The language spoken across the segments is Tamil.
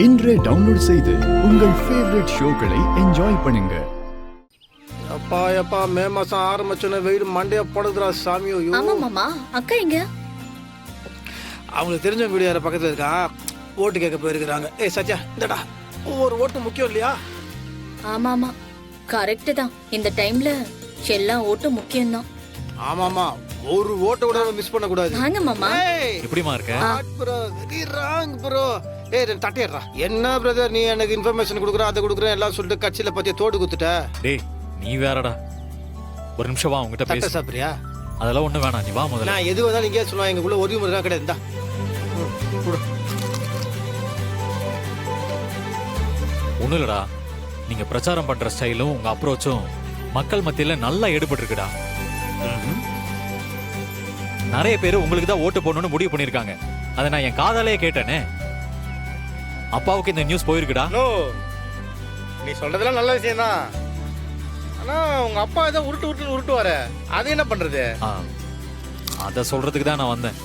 இன்றே டவுன்லோட் செய்து உங்கள் ஃபேவரட் ஷோக்களை என்ஜாய் பண்ணுங்க. அப்பா எப்பா மே மாசம் ஆரம்பிச்சோன்னு வெயில் மண்டைய போடுதுடா சாமியோ. ஆமா மாமா, அக்கா எங்க? அவங்களுக்கு தெரிஞ்சவங்க வீடு யார பக்கத்துல இருக்கா, ஓட்டு கேட்க போயிருக்கிறாங்க. ஏய் சத்யா, இந்தடா ஒரு ஓட்டு முக்கியம் இல்லையா? ஆமா ஆமா, கரெக்ட் தான். இந்த டைம்ல எல்லா ஓட்டும் முக்கியம் தான். ஆமாமா, ஒரு ஓட்ட கூட மிஸ் பண்ண கூடாது. வாங்க மாமா. எப்படிமா இருக்க? Bro very wrong bro. ஏய் தட்டிடுறா. என்ன பிரதர் நீ எனக்கு இன்ஃபர்மேஷன் கொடுக்குற, அதை கொடுக்குறேன் எல்லாம் சொல்லிட்டு கட்சியில பத்திய தோடு குத்துட்ட. டேய் நீ வேறடா, ஒரு நிமிஷம் வா, உங்ககிட்ட தட்ட பேச. சாப்பிடுறியா? அதெல்லாம் ஒண்ணு வேணாம், நீ வா முதல்ல. நான் எது வந்தாலும் இங்கே சொல்லுவாங்க, எங்களுக்குள்ள ஒரு முறை கிடையாது. இந்தா கொடு. ஒண்ணும் இல்லடா, நீங்க பிரச்சாரம் பண்ற ஸ்டைலும் உங்க அப்ரோச்சும் மக்கள் மத்தியில நல்லா எடுபட்டு இருக்குடா. நிறைய பேர் உங்களுக்கு தான் ஓட்டு போடணும்னு முடிவு பண்ணிருக்காங்க. அதை நான் என் காதாலேயே கேட்டேனே. அப்பாவுக்கு இந்த நியூஸ் போயிருக்குடா. நோ, நீ சொல்றதெல்லாம் நல்ல விஷயம் தான். ஆனா உங்க அப்பா ஏதோ உருட்டுவாரு, அது என்ன பண்றது? அத சொல்றதுக்கு தான் நான் வந்தேன்.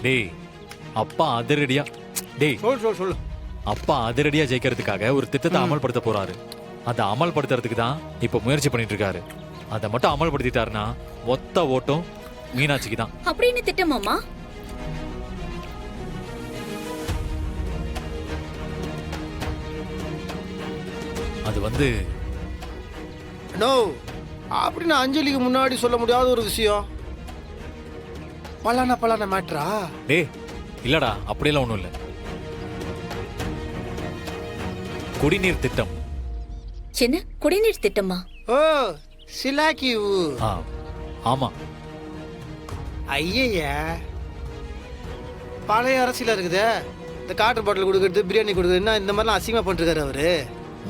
டேய் அப்பா அதிரடியா, டேய் சொல்லு. அப்பா அதிரடியா ஜெயிக்கிறதுக்காக ஒரு திட்டத்தை அமல்படுத்த போறாரு. அதை அமல்படுத்துறதுக்கு தான் இப்ப முயற்சி பண்ணிட்டு இருக்காரு. அதை மட்டும் அமல்படுத்திட்டாருன்னா மொத்த ஓட்டும் மீனாட்சிக்கு தான். அப்படின்னு திட்டம் மாமா? அது வந்து நோ, அப்படின்னு அஞ்சலிக்கு முன்னாடி சொல்ல முடியாத ஒரு விஷயம். பலான மேட்ரா? டேய் இல்லடா, அப்படியெல்லாம் ஒண்ணும் இல்ல. குடிநீர் திட்டம். சின்ன குடிநீர் திட்டமா? ஓ சிலாக்கி. ஆமா. ஐயா பழைய அரசியல இருக்குது. இந்த காட்டர் பாட்டில் கொடுக்கறது, பிரியாணி கொடுக்கறது, என்ன இந்த மாதிரிலாம் அசிங்கமா பண்ணிருக்காரு அவரு.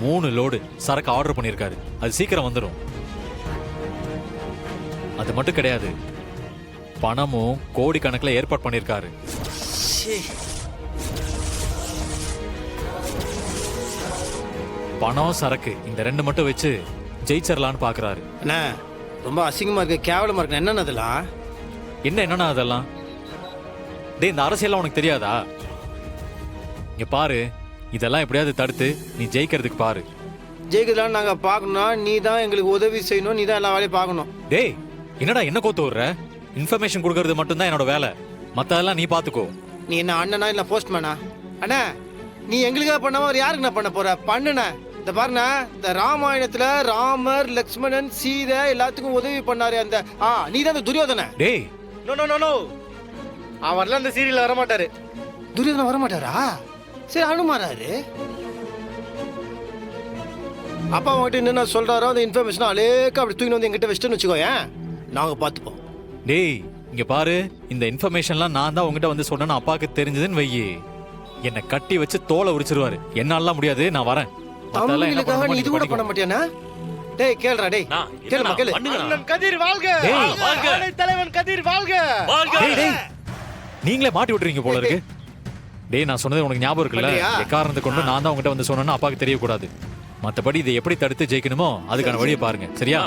3 லோடு சரக்கு ஆர்டர் பண்ணிருக்காரு. அது சீக்கிரம் வந்துடும். அது மட்டும் கிடையாது, பணமும் கோடி கணக்கில் ஏற்பாடு பண்ணிருக்காரு. பணம் சரக்கு இந்த 2 மட்டும் வச்சு ஜெயிச்சிடலான்னு பாக்குறாரு. என்ன ரொம்ப அசிங்கமா இருக்கு, கேவலமா இருக்கு. என்னன்னு அதெல்லாம்? என்னன்னா அதெல்லாம்? டேய் இந்த அரசியல்லாம் உனக்கு தெரியாதா? இங்க பாரு, இதெல்லாம் எப்படியாவது தடுத்து நீ ஜெயிக்கிறதுக்கு பாரு. ஜெயிக்கிறதுலாம் நாங்க பாக்கணும்னா நீ தான் எங்களுக்கு உதவி செய்யணும், நீ தான் எல்லா வேலையும் பார்க்கணும். டேய் என்னடா என்ன கோத்து விடுற? இன்ஃபர்மேஷன் கொடுக்கறது மட்டும்தான் என்னோட வேலை, மத்ததெல்லாம் நீ பாத்துக்கோ. நீ என்ன அண்ணனா இல்ல போஸ்ட்மேனா? அண்ணா நீ எங்களுக்காக பண்ணாம அவர் யாருக்கு நான் பண்ண போற? பண்ணுன இந்த பாருண்ணா, இந்த ராமாயணத்துல ராமர் லக்ஷ்மணன் சீதை எல்லாத்துக்கும் உதவி பண்ணாரு அந்த நீ தான் அந்த துரியோதன. டேய் நோ நோ நோ நோ, அவர்லாம் இந்த சீரியல்ல வர மாட்டாரு. துரியோதன வர மாட்டாரா? சரி அனுமாராரு. அப்பா அவங்ககிட்ட என்னென்ன சொல்றாரோ அந்த இன்ஃபர்மேஷன் அலேக்க அப்படி தூக்கி வந்து எங்கிட்ட வச்சுட்டு வச்சுக்கோயேன், நாங்க பாத்துப்போம். டேய் இங்க பாரு, இந்த இன்ஃபர்மேஷன்லாம் நான் தான் உங்ககிட்ட வந்து சொன்னேன்னு அப்பாவுக்கு தெரிஞ்சதுன்னு வையி, என்னை கட்டி வச்சு தோலை உரிச்சிருவாரு. என்னால முடியாது, நான் வரேன். தம்பிகளுக்காக நீ இது கூட பண்ண மாட்டியானா? டேய் கேளுடா, டேய் கேளுமா கேளு. அண்ணன் கதிர் வாழ்க! டேய் தலைவன் கதிர் வாழ்க! டேய் டேய் நீங்களே மாட்டி விட்டுறீங்க போல இருக்கு. டேய் நான் சொன்னது உனக்கு ஞாபகம் இருக்குல்ல? எக்காரணத்தை கொண்டு நான் தான் உங்ககிட்ட வந்து சொன்னேன்னு அப்பாவுக்கு தெரியக்கூடாது. மத்தபடி இதை எப்படி தடுத்து ஜெயிக்கணுமோ அதுக்கான வழியை பாருங்க, சரியா?